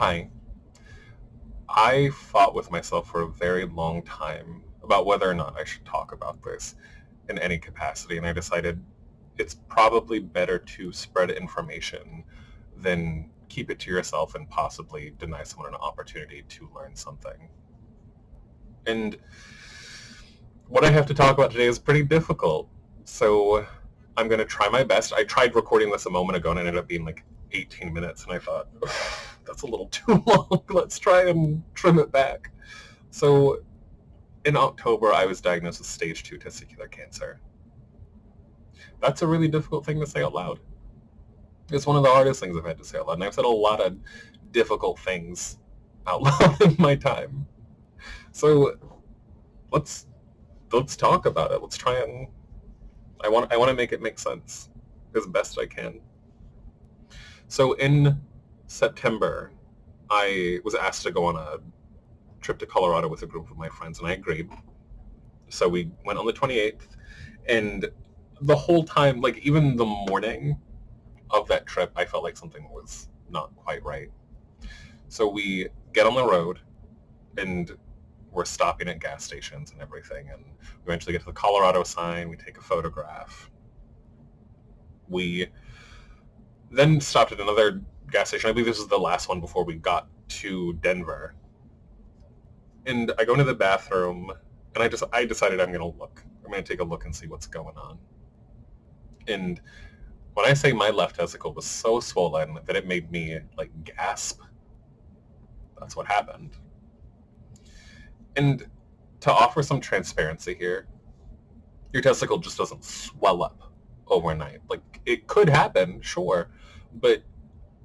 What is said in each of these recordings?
Hi. I fought with myself for a very long time about whether or not I should talk about this in any capacity, and I decided it's probably better to spread information than keep it to yourself and possibly deny someone an opportunity to learn something. And what I have to talk about today is pretty difficult, so I'm going to try my best. I tried recording this a moment ago and it ended up being like 18 minutes, and I thought, that's a little too long. Let's try and trim it back. So in October, I was diagnosed with stage 2 testicular cancer. That's a really difficult thing to say out loud. It's one of the hardest things I've had to say out loud, and I've said a lot of difficult things out loud in my time. So let's talk about it. Let's try and I want to make it make sense as best I can. So in September, I was asked to go on a trip to Colorado with a group of my friends, and I agreed. So we went on the 28th, and the whole time, like even the morning of that trip, I felt like something was not quite right. So we get on the road, and we're stopping at gas stations and everything, and we eventually get to the Colorado sign, we take a photograph. We then stopped at another gas station. I believe this was the last one before we got to Denver. And I go into the bathroom, and I decided I'm going to take a look and see what's going on. And when I say my left testicle was so swollen that it made me like gasp, that's what happened. And to offer some transparency here, your testicle just doesn't swell up overnight. Like, it could happen, sure, but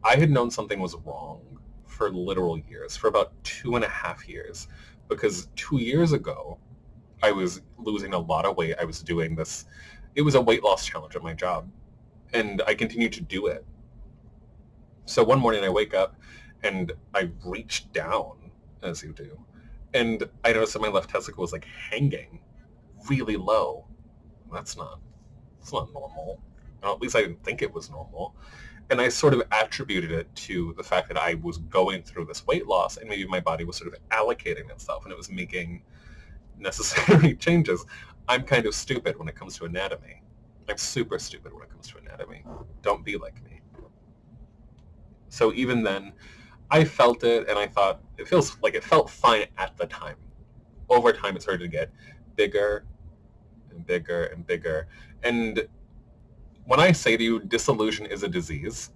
I had known something was wrong for literal years, for about 2.5 years, because 2 years ago, I was losing a lot of weight. I was doing this. It was a weight loss challenge at my job, and I continued to do it. So one morning I wake up, and I reach down, as you do, and I noticed that my left testicle was like hanging really low. That's not normal. Well, at least I didn't think it was normal. And I sort of attributed it to the fact that I was going through this weight loss, and maybe my body was sort of allocating itself, and it was making necessary changes. I'm kind of stupid when it comes to anatomy. I'm super stupid when it comes to anatomy. Don't be like me. So even then, I felt it, and I thought, it felt fine at the time. Over time, it started to get bigger and bigger and bigger. And when I say to you, disillusion is a disease,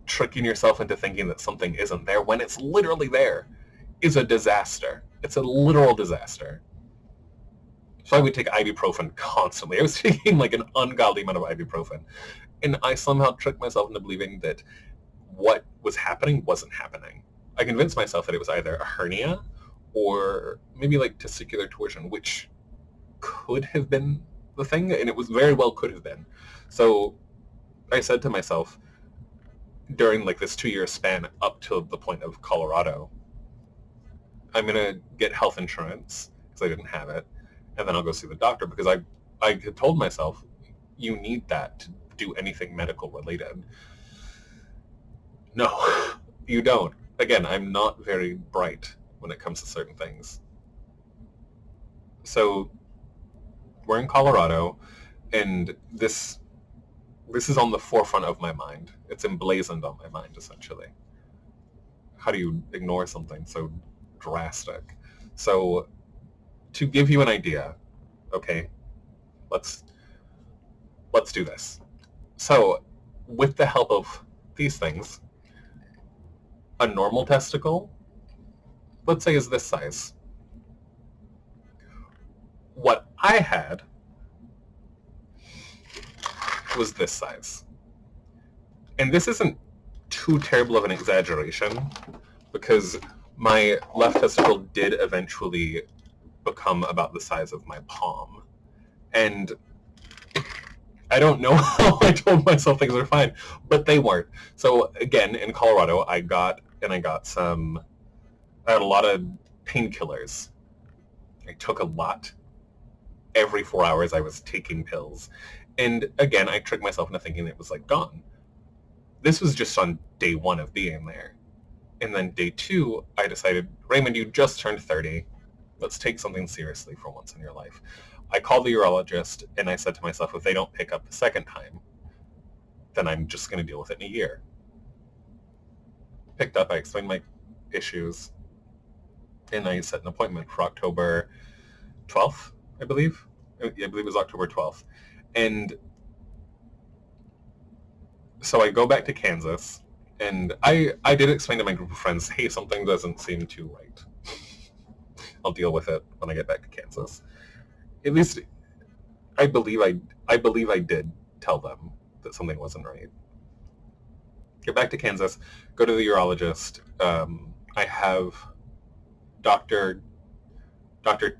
tricking yourself into thinking that something isn't there when it's literally there is a disaster. It's a literal disaster. So I would take ibuprofen constantly. I was taking like an ungodly amount of ibuprofen. And I somehow tricked myself into believing that what was happening wasn't happening. I convinced myself that it was either a hernia or maybe like testicular torsion, which could have been the thing, and it was very well could have been. So I said to myself during like this 2-year span up to the point of Colorado, I'm going to get health insurance because I didn't have it, and then I'll go see the doctor, because I had told myself, you need that to do anything medical related. No, you don't. Again, I'm not very bright when it comes to certain things. So we're in Colorado, and this is on the forefront of my mind. It's emblazoned on my mind, essentially. How do you ignore something so drastic? So to give you an idea, okay, let's do this. So with the help of these things, a normal testicle, let's say, is this size. What I had was this size. And this isn't too terrible of an exaggeration, because my left testicle did eventually become about the size of my palm. And I don't know how I told myself things were fine, but they weren't. So again, in Colorado, I had a lot of painkillers. I took a lot. Every 4 hours I was taking pills. And again, I tricked myself into thinking it was like gone. This was just on day one of being there. And then day two, I decided, Raymond, you just turned 30. Let's take something seriously for once in your life. I called the urologist and I said to myself, if they don't pick up the second time, then I'm just going to deal with it in a year. Picked up, I explained my issues, and I set an appointment for October 12th, I believe. I believe it was October 12th. And so I go back to Kansas, and I did explain to my group of friends, hey, something doesn't seem too right. I'll deal with it when I get back to Kansas. At least I believe I did tell them that something wasn't right. Get back to Kansas, go to the urologist. I have Dr.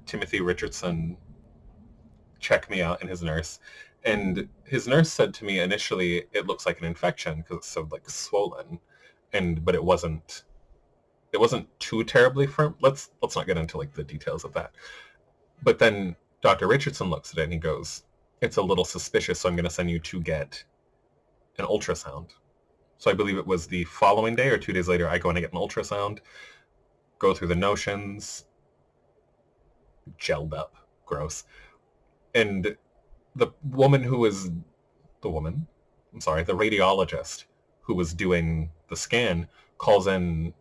Timothy Richardson check me out, and his nurse. And his nurse said to me initially, it looks like an infection because it's so like swollen, but it wasn't too terribly firm. Let's not get into like the details of that. But then Dr. Richardson looks at it and he goes, it's a little suspicious, so I'm going to send you to get an ultrasound. So I believe it was the following day or 2 days later, I go and I get an ultrasound, go through the notions, gelled up, gross. And the radiologist who was doing the scan calls in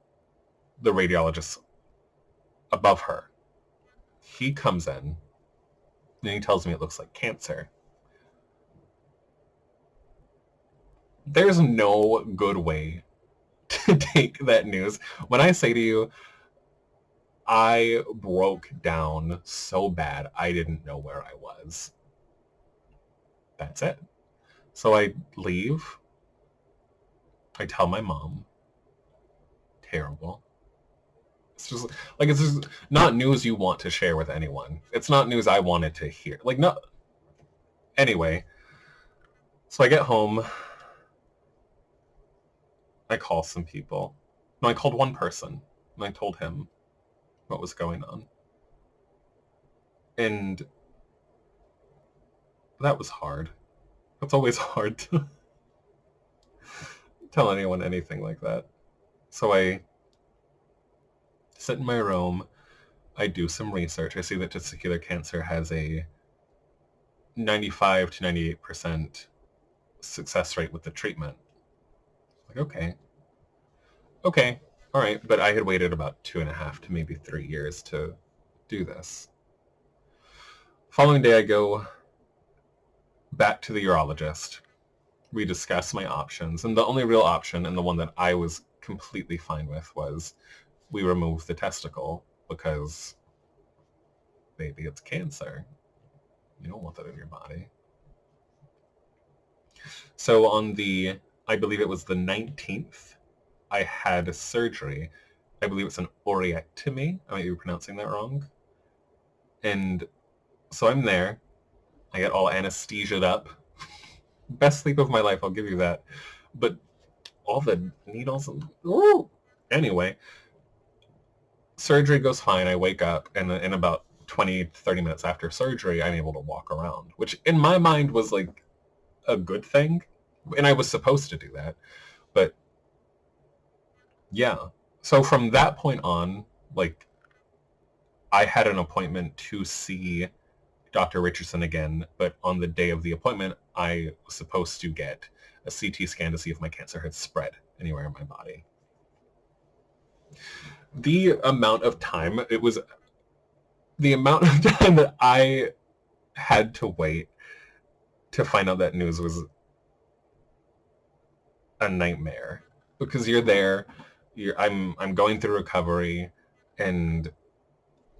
the radiologist above her. He comes in and he tells me it looks like cancer. There's no good way to take that news. When I say to you, I broke down so bad I didn't know where I was. That's it. So I leave. I tell my mom. Terrible. It's just not news you want to share with anyone. It's not news I wanted to hear. Like, no. Anyway, so I get home. I call some people. No, I called one person and I told him what was going on. And that was hard. It's always hard to tell anyone anything like that. So I sit in my room. I do some research. I see that testicular cancer has a 95 to 98% success rate with the treatment. Like, okay, all right. But I had waited about 2.5 to maybe 3 years to do this. Following day, I go back to the urologist. We discuss my options, and the only real option, and the one that I was completely fine with, was we remove the testicle because, baby, it's cancer. You don't want that in your body. So on I believe it was the 19th, I had surgery. I believe it's an oreectomy. I might be pronouncing that wrong. And so I'm there. I get all anesthesiaed up. Best sleep of my life, I'll give you that. But all the needles and... Ooh. Anyway, surgery goes fine. I wake up, and in about 20, 30 minutes after surgery, I'm able to walk around, which in my mind was like a good thing. And I was supposed to do that. But yeah. So from that point on, like, I had an appointment to see Dr. Richardson again, but on the day of the appointment, I was supposed to get a CT scan to see if my cancer had spread anywhere in my body. The amount of time that I had to wait to find out that news was a nightmare, because you're there, I'm going through recovery, and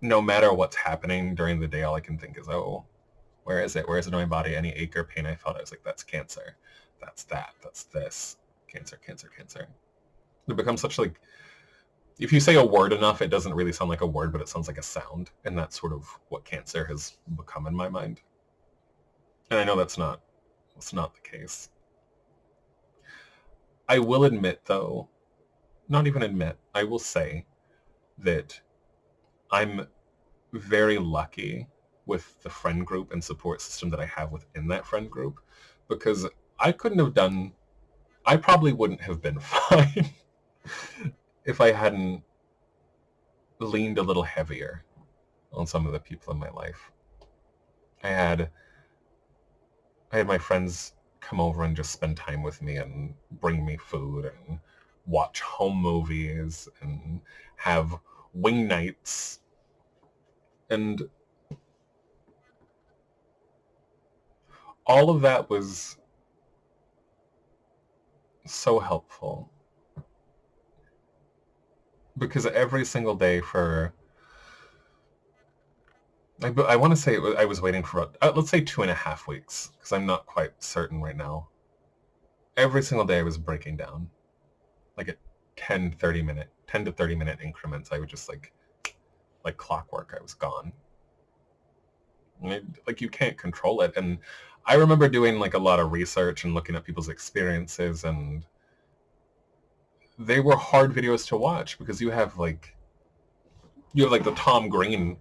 no matter what's happening during the day, all I can think is, oh, where is it? Where is it in my body? Any ache or pain I felt, I was like, that's cancer. That's that. That's this. Cancer, cancer, cancer. It becomes such like, if you say a word enough, it doesn't really sound like a word, but it sounds like a sound. And that's sort of what cancer has become in my mind. And I know that's not the case. I will admit, though, not even admit, I will say that I'm very lucky with the friend group and support system that I have within that friend group, because I I probably wouldn't have been fine if I hadn't leaned a little heavier on some of the people in my life. I had my friends come over and just spend time with me and bring me food and watch home movies and have wing nights. And all of that was so helpful because every single day for, I want to say I was waiting for, let's say 2.5 weeks, because I'm not quite certain right now. Every single day I was breaking down, like at 10 to 30 minute increments. I would just like clockwork, I was gone. Like, you can't control it. And I remember doing like a lot of research and looking at people's experiences, and they were hard videos to watch because you have like the Tom Green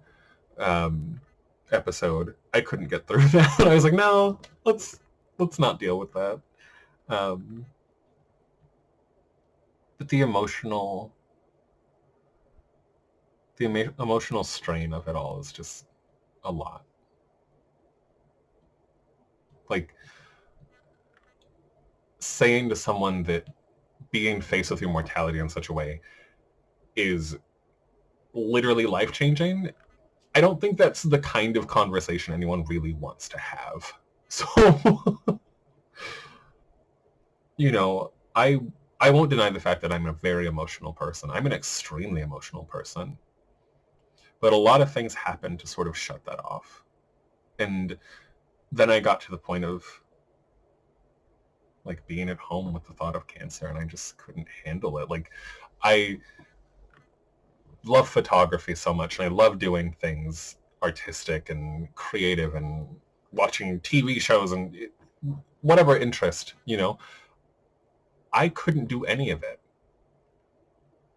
episode. I couldn't get through that. I was like, no, let's not deal with that. But the emotional strain of it all is just a lot. Like, saying to someone that being faced with your mortality in such a way is literally life-changing, I don't think that's the kind of conversation anyone really wants to have. So, I won't deny the fact that I'm a very emotional person. I'm an extremely emotional person. But a lot of things happened to sort of shut that off. And then I got to the point of like being at home with the thought of cancer, and I just couldn't handle it. Like, I love photography so much, and I love doing things artistic and creative and watching TV shows and whatever interest, I couldn't do any of it.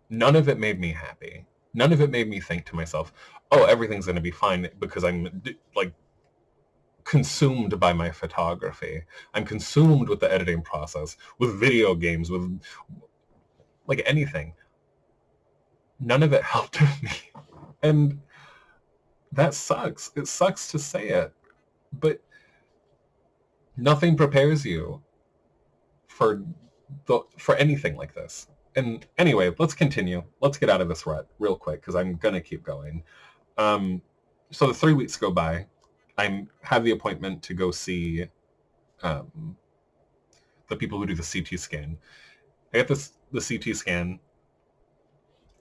None of it made me happy. None of it made me think to myself, oh, everything's going to be fine, because I'm like consumed by my photography. I'm consumed with the editing process, with video games, with like anything. None of it helped me. And that sucks. It sucks to say it, but nothing prepares you for anything like this. And anyway, let's continue. Let's get out of this rut real quick, because I'm gonna keep going. So the 3 weeks go by. I have the appointment to go see the people who do the CT scan. I get the CT scan,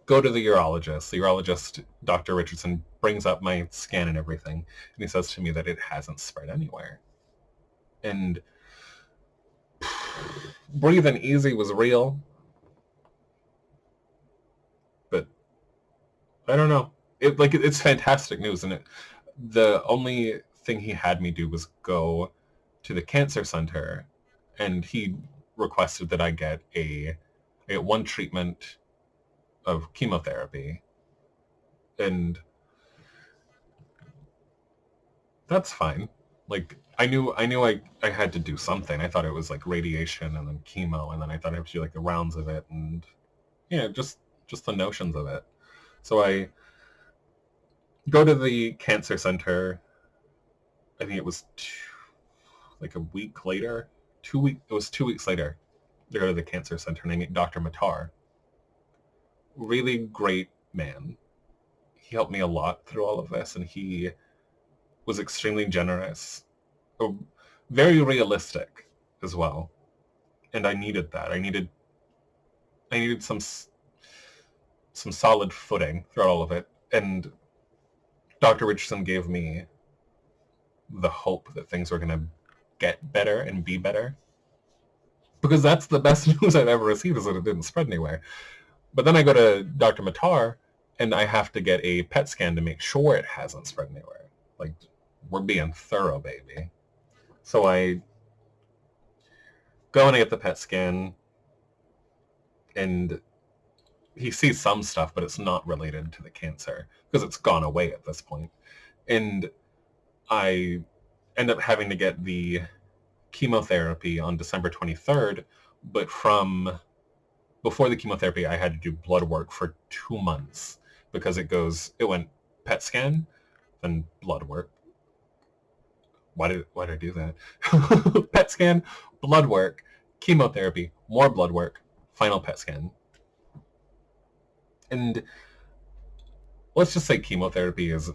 go to the urologist. The urologist, Dr. Richardson, brings up my scan and everything, and he says to me that it hasn't spread anywhere. And breathing easy was real, but I don't know. It's fantastic news, and the only thing he had me do was go to the cancer center, and he requested that I get one treatment of chemotherapy, and that's fine. Like, I knew I had to do something. I thought it was like radiation and then chemo, and then I thought I had to do like the rounds of it, and just the notions of it. So I go to the cancer center. I think it was like a week later. It was 2 weeks later. I go to the cancer center and I meet Dr. Matar. Really great man. He helped me a lot through all of this, and he was extremely generous, very realistic as well. And I needed that. I needed some solid footing throughout all of it. And Dr. Richardson gave me the hope that things were going to get better and be better. Because that's the best news I've ever received, is that it didn't spread anywhere. But then I go to Dr. Matar, and I have to get a PET scan to make sure it hasn't spread anywhere. Like, we're being thorough, baby. So I go and I get the PET scan, and he sees some stuff, but it's not related to the cancer, because it's gone away at this point. And I end up having to get the chemotherapy on December 23rd, But from before the chemotherapy, I had to do blood work for 2 months because it went PET scan, then blood work. Why did I do that? PET scan, blood work, chemotherapy, more blood work, final PET scan. And let's just say chemotherapy is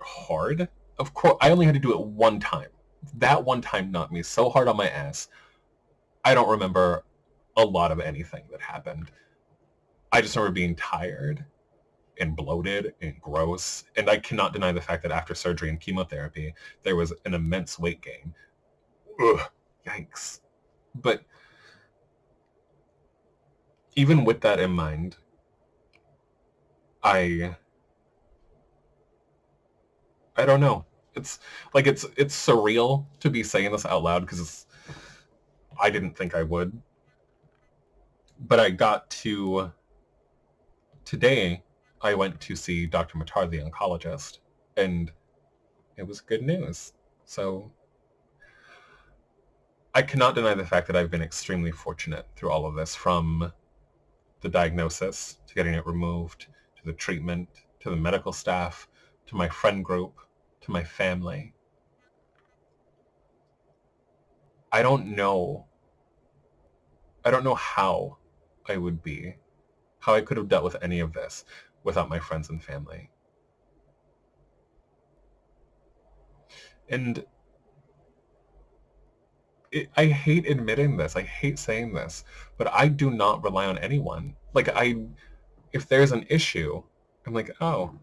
hard. Of course, I only had to do it one time. That one time knocked me so hard on my ass. I don't remember a lot of anything that happened. I just remember being tired and bloated and gross. And I cannot deny the fact that after surgery and chemotherapy, there was an immense weight gain. Ugh, yikes. But even with that in mind, I don't know. It's like it's surreal to be saying this out loud because I didn't think I would. But I got to today. I went to see Dr. Matar, the oncologist, and it was good news. So I cannot deny the fact that I've been extremely fortunate through all of this, from the diagnosis to getting it removed, to the treatment, to the medical staff, to my friend group, to my family. I don't know how I would be, how I could have dealt with any of this without my friends and family. And I hate admitting this. I hate saying this, but I do not rely on anyone. Like, if there's an issue, I'm like, oh,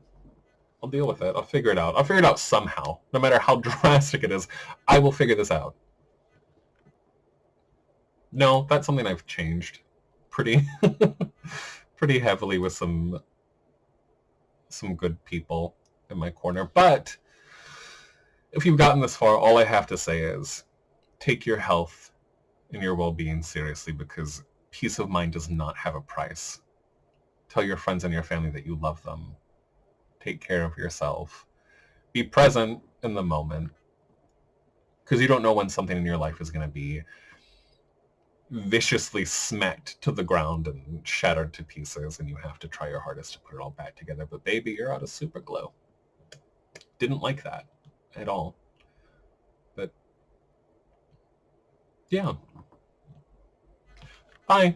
I'll deal with it. I'll figure it out. I'll figure it out somehow. No matter how drastic it is, I will figure this out. No, that's something I've changed pretty pretty heavily with some good people in my corner. But if you've gotten this far, all I have to say is take your health and your well-being seriously, because peace of mind does not have a price. Tell your friends and your family that you love them. Take care of yourself. Be present in the moment, because you don't know when something in your life is going to be viciously smacked to the ground and shattered to pieces, and you have to try your hardest to put it all back together. But baby, you're out of super glue. Didn't like that at all. But yeah. Bye.